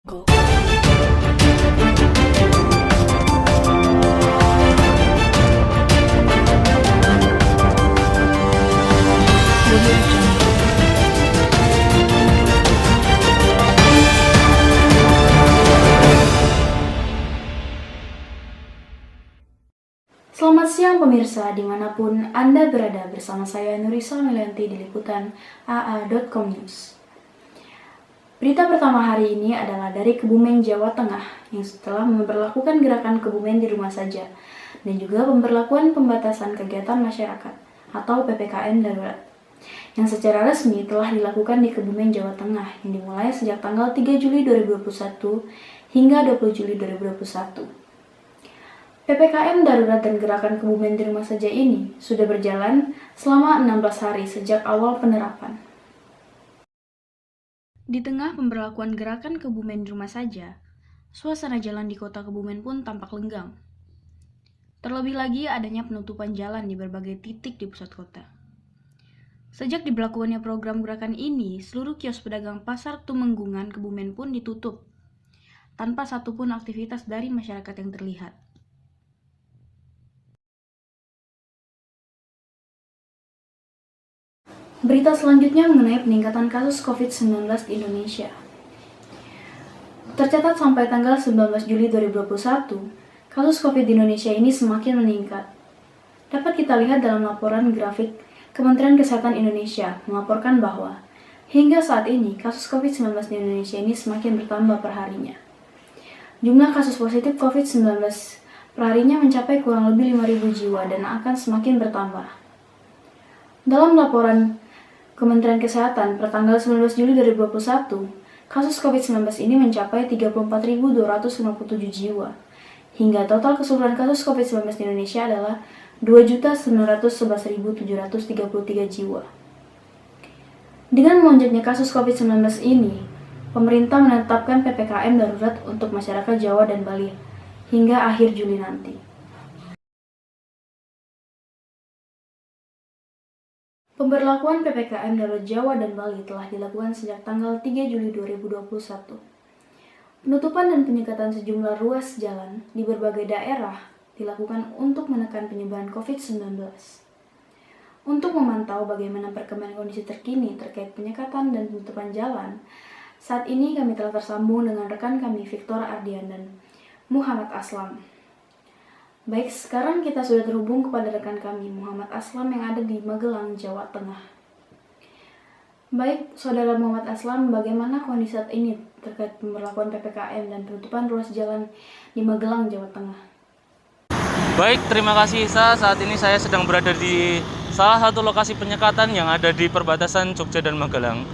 Go. Selamat siang pemirsa, dimanapun Anda berada, bersama saya Nurisa Melianti di liputan AA.com News. Berita pertama hari ini adalah dari Kebumen, Jawa Tengah, yang setelah memperlakukan gerakan Kebumen di rumah saja, dan juga pemberlakuan pembatasan kegiatan masyarakat atau PPKM darurat, yang secara resmi telah dilakukan di Kebumen, Jawa Tengah, yang dimulai sejak tanggal 3 Juli 2021 hingga 20 Juli 2021. PPKM darurat dan gerakan Kebumen di rumah saja ini sudah berjalan selama 16 hari sejak awal penerapan. Di tengah pemberlakuan gerakan Kebumen di rumah saja, suasana jalan di kota Kebumen pun tampak lenggang. Terlebih lagi adanya penutupan jalan di berbagai titik di pusat kota. Sejak diberlakukannya program gerakan ini, seluruh kios pedagang pasar Tumenggungan Kebumen pun ditutup, tanpa satupun aktivitas dari masyarakat yang terlihat. Berita selanjutnya mengenai peningkatan kasus COVID-19 di Indonesia. Tercatat sampai tanggal 19 Juli 2021, kasus COVID di Indonesia ini semakin meningkat. Dapat kita lihat dalam laporan grafik Kementerian Kesehatan Indonesia melaporkan bahwa hingga saat ini kasus COVID-19 di Indonesia ini semakin bertambah per harinya. Jumlah kasus positif COVID-19 perharinya mencapai kurang lebih 5.000 jiwa dan akan semakin bertambah. Dalam laporan Kementerian Kesehatan per tanggal 19 Juli 2021, kasus COVID-19 ini mencapai 34.257 jiwa, hingga total keseluruhan kasus COVID-19 di Indonesia adalah 2.911.733 jiwa. Dengan melonjaknya kasus COVID-19 ini, pemerintah menetapkan PPKM darurat untuk masyarakat Jawa dan Bali hingga akhir Juli nanti. Pemberlakuan PPKM darurat Jawa dan Bali telah dilakukan sejak tanggal 3 Juli 2021. Penutupan dan penyekatan sejumlah ruas jalan di berbagai daerah dilakukan untuk menekan penyebaran COVID-19. Untuk memantau bagaimana perkembangan kondisi terkini terkait penyekatan dan penutupan jalan, saat ini kami telah tersambung dengan rekan kami Victor Ardian dan Muhammad Aslam. Baik, sekarang kita sudah terhubung kepada rekan kami, Muhammad Aslam yang ada di Magelang, Jawa Tengah. Baik, Saudara Muhammad Aslam, bagaimana kondisi saat ini terkait pemberlakuan PPKM dan penutupan ruas jalan di Magelang, Jawa Tengah? Baik, terima kasih Isa. Saat ini saya sedang berada di salah satu lokasi penyekatan yang ada di perbatasan Jogja dan Magelang.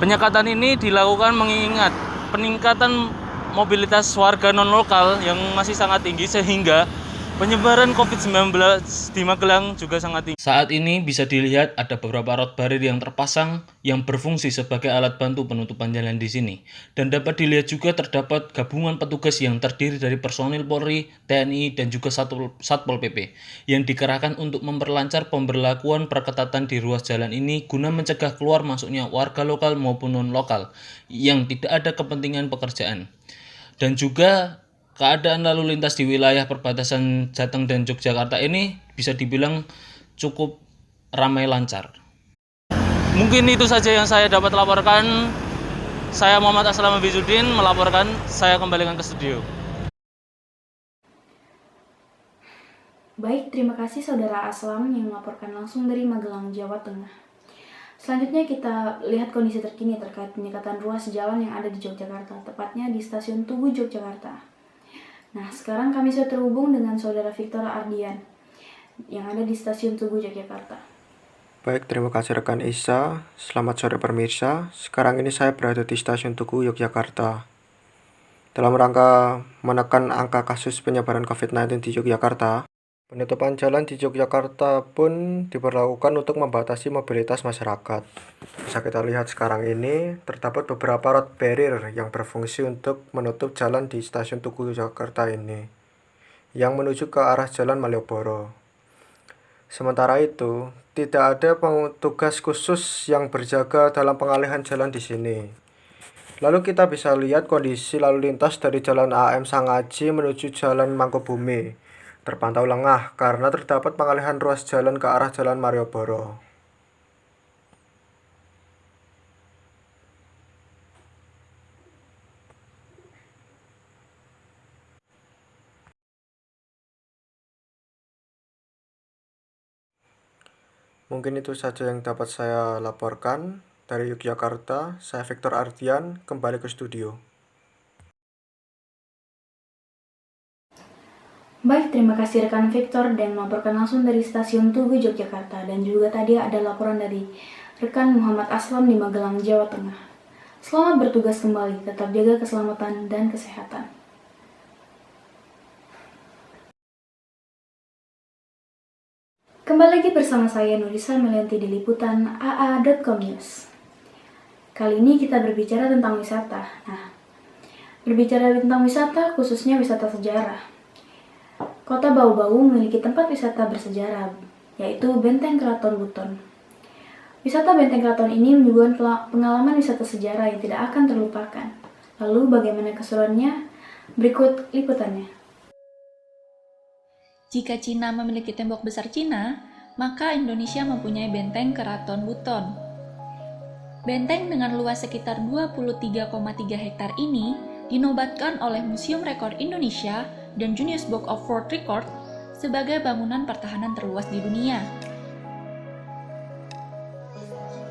Penyekatan ini dilakukan mengingat peningkatan mobilitas warga non-lokal yang masih sangat tinggi sehingga penyebaran COVID-19 di Magelang juga sangat tinggi. Saat ini bisa dilihat ada beberapa road barrier yang terpasang yang berfungsi sebagai alat bantu penutupan jalan di sini. Dan dapat dilihat juga terdapat gabungan petugas yang terdiri dari personil Polri, TNI, dan juga Satpol PP yang dikerahkan untuk memperlancar pemberlakuan perketatan di ruas jalan ini guna mencegah keluar masuknya warga lokal maupun non-lokal yang tidak ada kepentingan pekerjaan. Dan juga keadaan lalu lintas di wilayah perbatasan Jateng dan Yogyakarta ini bisa dibilang cukup ramai lancar. Mungkin itu saja yang saya dapat laporkan. Saya Muhammad Aslam Abizudin melaporkan, saya kembalikan ke studio. Baik, terima kasih Saudara Aslam yang melaporkan langsung dari Magelang, Jawa Tengah. Selanjutnya kita lihat kondisi terkini terkait penyekatan ruas jalan yang ada di Yogyakarta, tepatnya di Stasiun Tugu, Yogyakarta. Nah, sekarang kami sudah terhubung dengan Saudara Victor Ardian yang ada di Stasiun Tugu, Yogyakarta. Baik, terima kasih rekan Isa. Selamat sore pemirsa. Sekarang ini saya berada di Stasiun Tugu, Yogyakarta. Dalam rangka menekan angka kasus penyebaran COVID-19 di Yogyakarta, penutupan jalan di Yogyakarta pun diberlakukan untuk membatasi mobilitas masyarakat. Bisa kita lihat sekarang ini, terdapat beberapa road barrier yang berfungsi untuk menutup jalan di Stasiun Tugu Yogyakarta ini, yang menuju ke arah Jalan Malioboro. Sementara itu, tidak ada petugas khusus yang berjaga dalam pengalihan jalan di sini. Lalu kita bisa lihat kondisi lalu lintas dari Jalan AM Sangaji menuju Jalan Mangkubumi. Terpantau lengah karena terdapat pengalihan ruas jalan ke arah Jalan Malioboro. Mungkin itu saja yang dapat saya laporkan. Dari Yogyakarta, saya Victor Ardian, kembali ke studio. Baik, terima kasih rekan Victor dan melaporkan langsung dari Stasiun Tugu Yogyakarta. Dan juga tadi ada laporan dari rekan Muhammad Aslam di Magelang, Jawa Tengah. Selamat bertugas kembali, tetap jaga keselamatan dan kesehatan. Kembali lagi bersama saya Nurisa Melianti di liputan AA.com News. Kali ini kita berbicara tentang wisata. Nah, berbicara tentang wisata, khususnya wisata sejarah. Kota Bau-Bau memiliki tempat wisata bersejarah, yaitu Benteng Keraton Buton. Wisata Benteng Keraton ini menyuguhkan pengalaman wisata sejarah yang tidak akan terlupakan. Lalu bagaimana keseruannya? Berikut liputannya. Jika Cina memiliki tembok besar Cina, maka Indonesia mempunyai Benteng Keraton Buton. Benteng dengan luas sekitar 23,3 hektar ini dinobatkan oleh Museum Rekor Indonesia dan Guinness Book of World Record sebagai bangunan pertahanan terluas di dunia.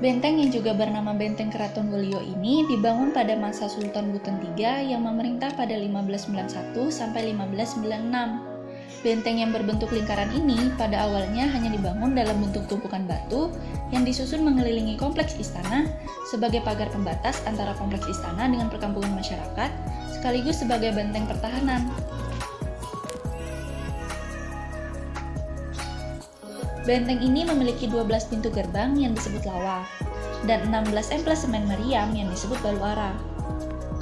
Benteng yang juga bernama Benteng Keraton Welio ini dibangun pada masa Sultan Buton III yang memerintah pada 1591 sampai 1596. Benteng yang berbentuk lingkaran ini pada awalnya hanya dibangun dalam bentuk tumpukan batu yang disusun mengelilingi kompleks istana sebagai pagar pembatas antara kompleks istana dengan perkampungan masyarakat, sekaligus sebagai benteng pertahanan. Benteng ini memiliki 12 pintu gerbang yang disebut lawa, dan 16 emplasemen meriam yang disebut baluara.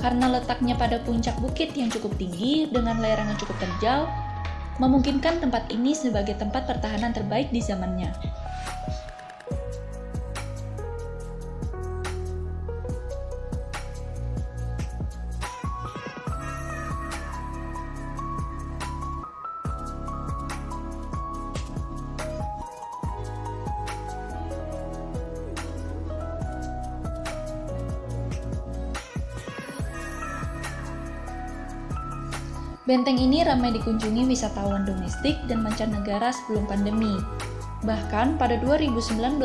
Karena letaknya pada puncak bukit yang cukup tinggi dengan lereng yang cukup terjal, memungkinkan tempat ini sebagai tempat pertahanan terbaik di zamannya. Benteng ini ramai dikunjungi wisatawan domestik dan mancanegara sebelum pandemi. Bahkan pada 2019,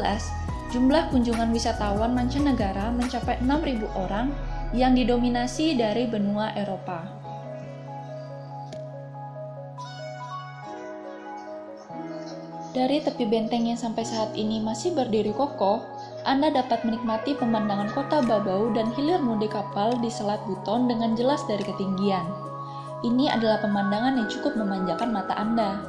jumlah kunjungan wisatawan mancanegara mencapai 6.000 orang yang didominasi dari benua Eropa. Dari tepi benteng yang sampai saat ini masih berdiri kokoh, Anda dapat menikmati pemandangan kota Bau-Bau dan hilir mudik kapal di Selat Buton dengan jelas dari ketinggian. Ini adalah pemandangan yang cukup memanjakan mata Anda.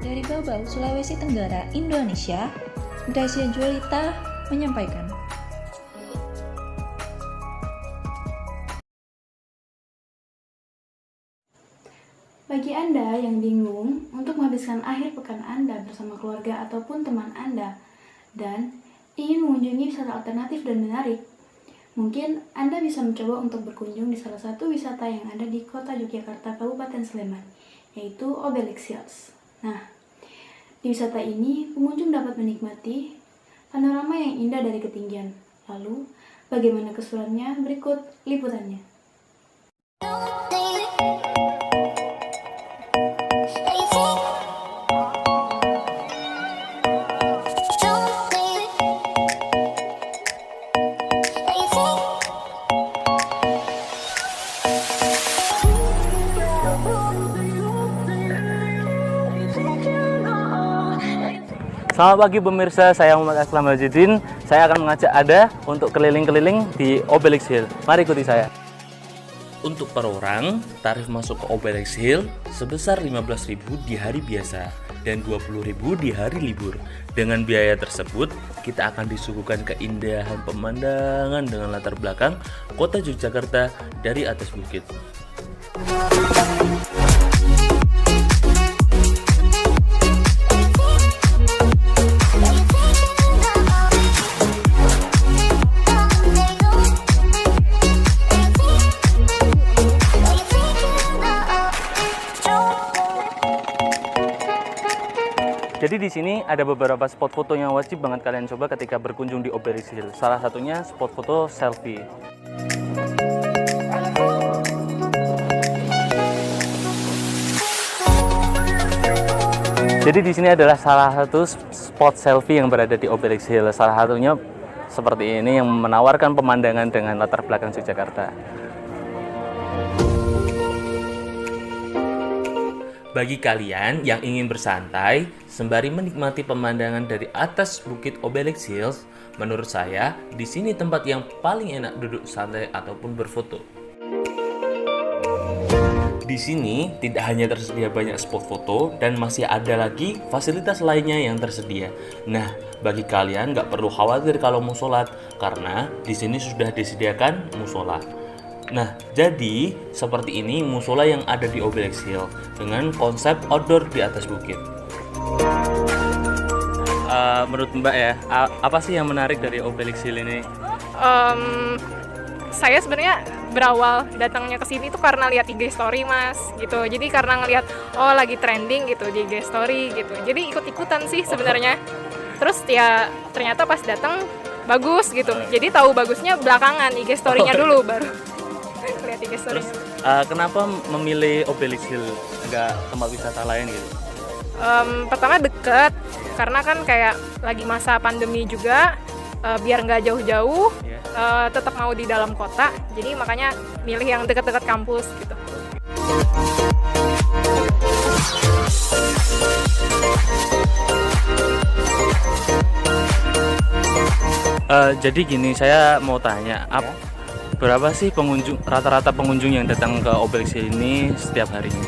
Dari Bau-Bau, Sulawesi Tenggara, Indonesia, Gracia Juelita menyampaikan. Bagi Anda yang bingung untuk menghabiskan akhir pekan Anda bersama keluarga ataupun teman Anda dan ingin mengunjungi wisata alternatif dan menarik, mungkin Anda bisa mencoba untuk berkunjung di salah satu wisata yang ada di kota Yogyakarta, Kabupaten Sleman, yaitu Obelix Hills. Nah, di wisata ini pengunjung dapat menikmati panorama yang indah dari ketinggian. Lalu, bagaimana keseruannya? Berikut liputannya. Selamat pagi pemirsa, saya Muhammad Aslam Majidin. Saya akan mengajak Anda untuk keliling-keliling di Obelix Hill. Mari ikuti saya. Untuk per orang, tarif masuk ke Obelix Hill sebesar 15.000 di hari biasa dan 20.000 di hari libur. Dengan biaya tersebut, kita akan disuguhkan keindahan pemandangan dengan latar belakang kota Yogyakarta dari atas bukit. Jadi di sini ada beberapa spot foto yang wajib banget kalian coba ketika berkunjung di Obelisk Hill. Salah satunya spot foto selfie. Jadi di sini adalah salah satu spot selfie yang berada di Obelisk Hill. Salah satunya seperti ini yang menawarkan pemandangan dengan latar belakang Yogyakarta. Bagi kalian yang ingin bersantai sembari menikmati pemandangan dari atas bukit Obelisk Hills, menurut saya di sini tempat yang paling enak duduk santai ataupun berfoto. Di sini tidak hanya tersedia banyak spot foto dan masih ada lagi fasilitas lainnya yang tersedia. Nah, bagi kalian nggak perlu khawatir kalau mau sholat karena di sini sudah disediakan musola. Nah, jadi seperti ini musola yang ada di Obelisk Hill dengan konsep outdoor di atas bukit. Menurut Mbak ya, apa sih yang menarik dari Obelisk Hill ini? Saya sebenarnya berawal datangnya ke sini tuh karena lihat IG story Mas gitu. Jadi karena ngelihat oh lagi trending gitu di IG story gitu. Jadi ikut-ikutan sih sebenarnya. Terus ya ternyata pas datang bagus gitu. Jadi tahu bagusnya belakangan IG story-nya dulu baru lihat IG story. Terus kenapa memilih Obelisk Hill nggak tempat wisata lain gitu? Pertama deket karena kan kayak lagi masa pandemi juga. Biar nggak jauh-jauh, tetap mau di dalam kota, jadi makanya milih yang dekat-dekat kampus gitu. Jadi gini, saya mau tanya, berapa sih rata-rata pengunjung yang datang ke Obelisk Hill ini setiap harinya?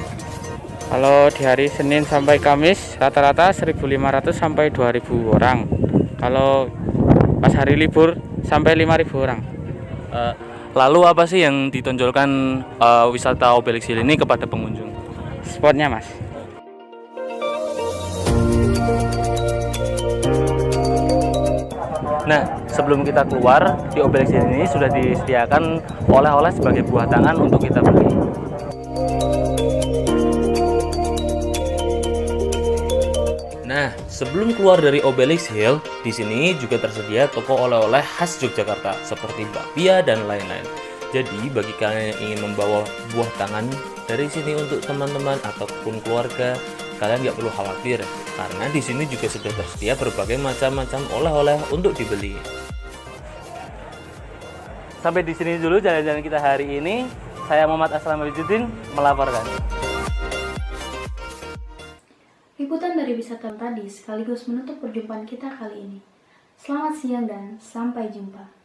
Kalau di hari Senin sampai Kamis rata-rata 1.500 sampai 2.000 orang. Kalau pas hari libur sampai 5.000 orang. Lalu apa sih yang ditonjolkan wisata Obelisk Hill ini kepada pengunjung? Spotnya Mas. Nah, sebelum kita keluar, di Obelisk Hill ini sudah disediakan oleh-oleh sebagai buah tangan untuk kita beli. Nah, sebelum keluar dari Obelisk Hill, di sini juga tersedia toko oleh-oleh khas Yogyakarta seperti bakpia dan lain-lain. Jadi, bagi kalian yang ingin membawa buah tangan dari sini untuk teman-teman ataupun keluarga, kalian nggak perlu khawatir karena di sini juga sudah tersedia berbagai macam-macam oleh-oleh untuk dibeli. Sampai di sini dulu jalan-jalan kita hari ini. Saya Muhammad Aslam Wijudin melaporkan. Liputan dari wisata tadi sekaligus menutup perjumpaan kita kali ini. Selamat siang dan sampai jumpa.